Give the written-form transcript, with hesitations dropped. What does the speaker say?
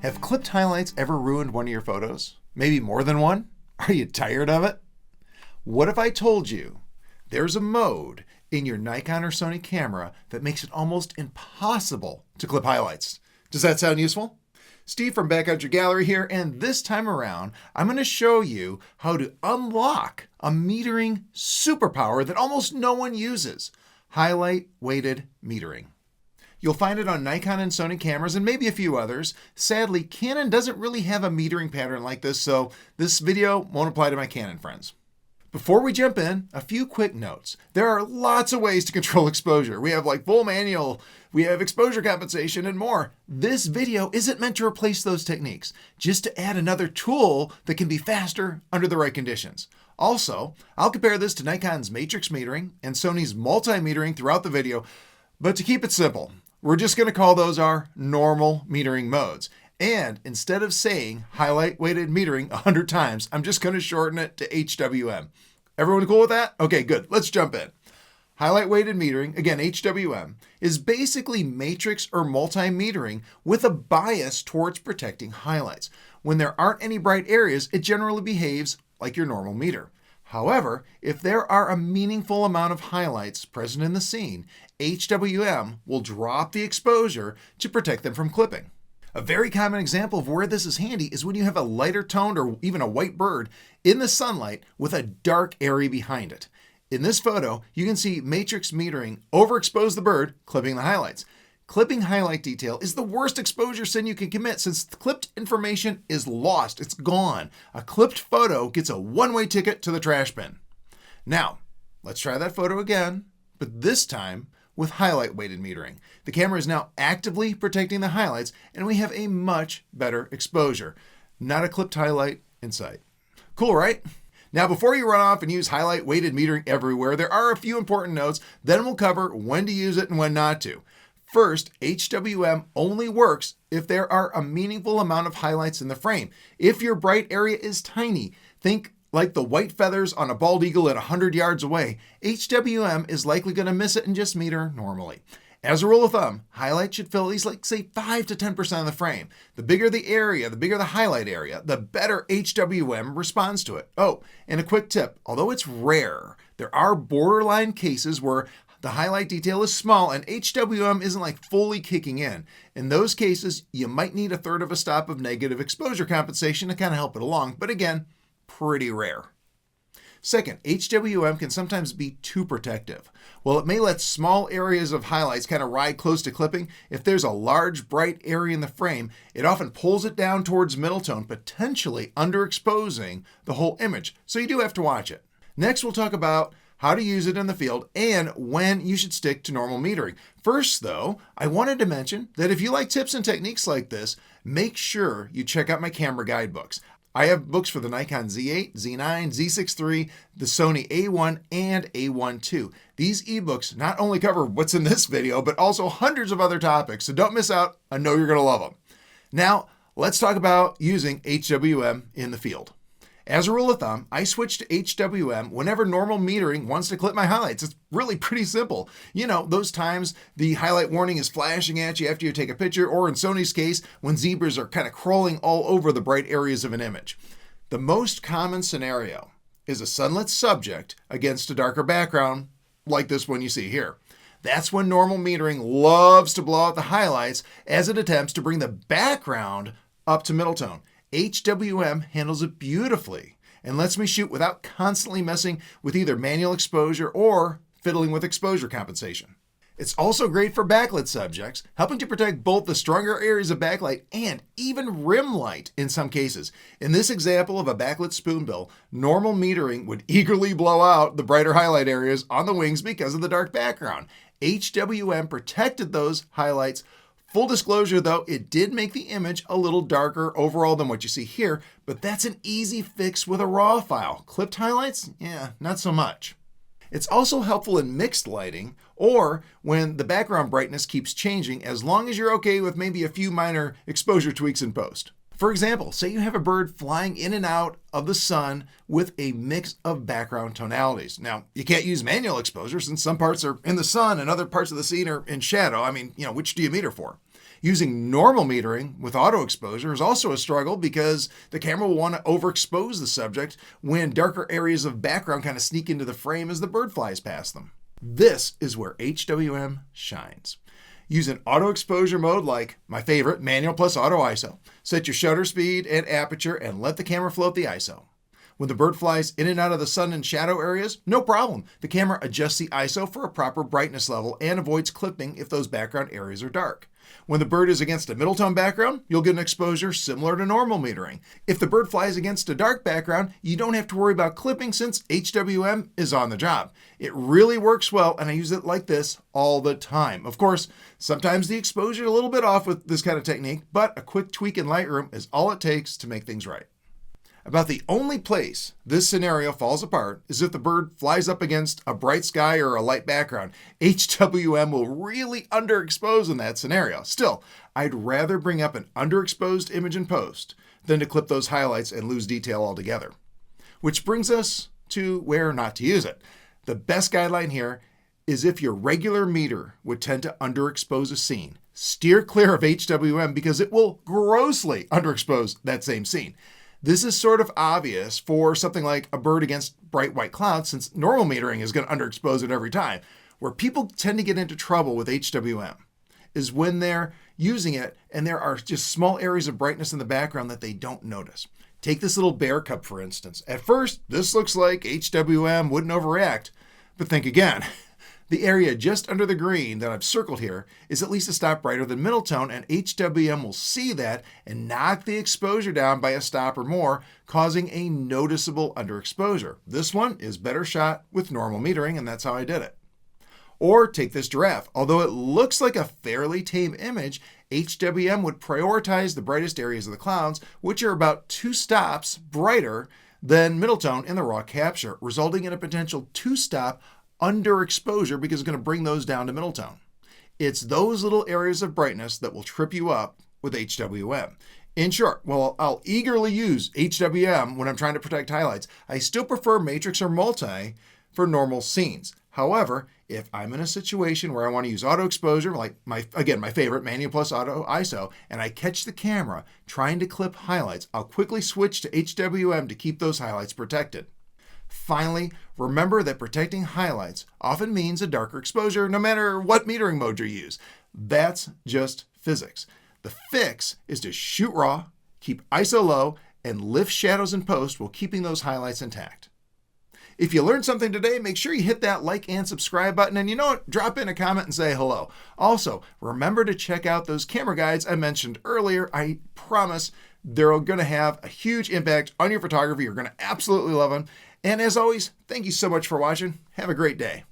Have clipped highlights ever ruined one of your photos? Maybe more than one? Are you tired of it? What if I told you there's a mode in your Nikon or Sony camera that makes it almost impossible to clip highlights? Does that sound useful? Steve from Backlit Your Gallery here, and this time around, I'm going to show you how to unlock a metering superpower that almost no one uses: highlight weighted metering. You'll find it on Nikon and Sony cameras and maybe a few others. Sadly, Canon doesn't really have a metering pattern like this, so this video won't apply to my Canon friends. Before we jump in, a few quick notes. There are lots of ways to control exposure. We have like full manual, we have exposure compensation, and more. This video isn't meant to replace those techniques, just to add another tool that can be faster under the right conditions. Also, I'll compare this to Nikon's matrix metering and Sony's multi-metering throughout the video, but to keep it simple, we're just going to call those our normal metering modes. And instead of saying highlight weighted metering 100 times, I'm just going to shorten it to HWM. Everyone cool with that? Okay, good. Let's jump in. Highlight weighted metering, again, HWM, is basically matrix or multi-metering with a bias towards protecting highlights. When there aren't any bright areas, it generally behaves like your normal meter. However, if there are a meaningful amount of highlights present in the scene, HWM will drop the exposure to protect them from clipping. A very common example of where this is handy is when you have a lighter toned or even a white bird in the sunlight with a dark area behind it. In this photo, you can see matrix metering overexpose the bird, clipping the highlights. Clipping highlight detail is the worst exposure sin you can commit since the clipped information is lost. It's gone. A clipped photo gets a one-way ticket to the trash bin. Now, let's try that photo again, but this time with highlight weighted metering. The camera is now actively protecting the highlights, and we have a much better exposure. Not a clipped highlight in sight. Cool, right? Now, before you run off and use highlight weighted metering everywhere, there are a few important notes. Then we'll cover when to use it and when not to. First, HWM only works if there are a meaningful amount of highlights in the frame. If your bright area is tiny, think like the white feathers on a bald eagle at 100 yards away, HWM is likely going to miss it and just meter normally. As a rule of thumb, highlight should fill at least like say 5 to 10% of the frame. The bigger the area, the bigger the highlight area, the better HWM responds to it. Oh, and a quick tip, although it's rare, there are borderline cases where the highlight detail is small and HWM isn't like fully kicking in. In those cases, you might need 1/3 of a stop of negative exposure compensation to kind of help it along, but again, pretty rare. Second, HWM can sometimes be too protective. While it may let small areas of highlights kind of ride close to clipping, if there's a large bright area in the frame, it often pulls it down towards middle tone, potentially underexposing the whole image. So you do have to watch it. Next, we'll talk about how to use it in the field, and when you should stick to normal metering. First, though, I wanted to mention that if you like tips and techniques like this, make sure you check out my camera guidebooks. I have books for the Nikon Z8, Z9, Z6 III, the Sony A1, and A1 II. These ebooks not only cover what's in this video, but also hundreds of other topics, so don't miss out. I know you're going to love them. Now, let's talk about using HWM in the field. As a rule of thumb, I switch to HWM whenever normal metering wants to clip my highlights. It's really pretty simple. You know, those times the highlight warning is flashing at you after you take a picture, or in Sony's case, when zebras are kind of crawling all over the bright areas of an image. The most common scenario is a sunlit subject against a darker background, like this one you see here. That's when normal metering loves to blow out the highlights as it attempts to bring the background up to middle tone. HWM handles it beautifully and lets me shoot without constantly messing with either manual exposure or fiddling with exposure compensation. It's also great for backlit subjects, helping to protect both the stronger areas of backlight and even rim light in some cases. In this example of a backlit spoonbill, normal metering would eagerly blow out the brighter highlight areas on the wings because of the dark background. HWM protected those highlights. Full disclosure though, it did make the image a little darker overall than what you see here, but that's an easy fix with a RAW file. Clipped highlights? Yeah, not so much. It's also helpful in mixed lighting or when the background brightness keeps changing, as long as you're okay with maybe a few minor exposure tweaks in post. For example, say you have a bird flying in and out of the sun with a mix of background tonalities. Now, you can't use manual exposure since some parts are in the sun and other parts of the scene are in shadow. I mean, which do you meter for? Using normal metering with auto exposure is also a struggle because the camera will want to overexpose the subject when darker areas of background kind of sneak into the frame as the bird flies past them. This is where HWM shines. Use an auto exposure mode like my favorite, Manual plus Auto ISO. Set your shutter speed and aperture and let the camera float the ISO. When the bird flies in and out of the sun and shadow areas, no problem. The camera adjusts the ISO for a proper brightness level and avoids clipping if those background areas are dark. When the bird is against a middle tone background, you'll get an exposure similar to normal metering. If the bird flies against a dark background, you don't have to worry about clipping since HWM is on the job. It really works well, and I use it like this all the time. Of course, sometimes the exposure is a little bit off with this kind of technique, but a quick tweak in Lightroom is all it takes to make things right. About the only place this scenario falls apart is if the bird flies up against a bright sky or a light background. HWM will really underexpose in that scenario. Still, I'd rather bring up an underexposed image in post than to clip those highlights and lose detail altogether. Which brings us to where not to use it. The best guideline here is if your regular meter would tend to underexpose a scene, steer clear of HWM because it will grossly underexpose that same scene. This is sort of obvious for something like a bird against bright white clouds, since normal metering is going to underexpose it every time. Where people tend to get into trouble with HWM is when they're using it and there are just small areas of brightness in the background that they don't notice. Take this little bear cub, for instance. At first, this looks like HWM wouldn't overreact, but think again. The area just under the green that I've circled here is at least a stop brighter than middle tone, and HWM will see that and knock the exposure down by a stop or more, causing a noticeable underexposure. This one is better shot with normal metering, and that's how I did it. Or take this giraffe. Although it looks like a fairly tame image, HWM would prioritize the brightest areas of the clouds, which are about 2 stops brighter than middle tone in the raw capture, resulting in a potential 2-stop underexposure because it's going to bring those down to middle tone. It's those little areas of brightness that will trip you up with HWM. In short, while I'll eagerly use HWM when I'm trying to protect highlights, I still prefer matrix or multi for normal scenes. However, if I'm in a situation where I want to use auto exposure, like my favorite, Manual plus Auto ISO, and I catch the camera trying to clip highlights, I'll quickly switch to HWM to keep those highlights protected. Finally, remember that protecting highlights often means a darker exposure no matter what metering mode you use. That's just physics. The fix is to shoot raw, keep ISO low, and lift shadows in post while keeping those highlights intact. If you learned something today, make sure you hit that like and subscribe button, and you know what? Drop in a comment and say hello. Also, remember to check out those camera guides I mentioned earlier. I promise they're going to have a huge impact on your photography. You're going to absolutely love them. And as always, thank you so much for watching. Have a great day.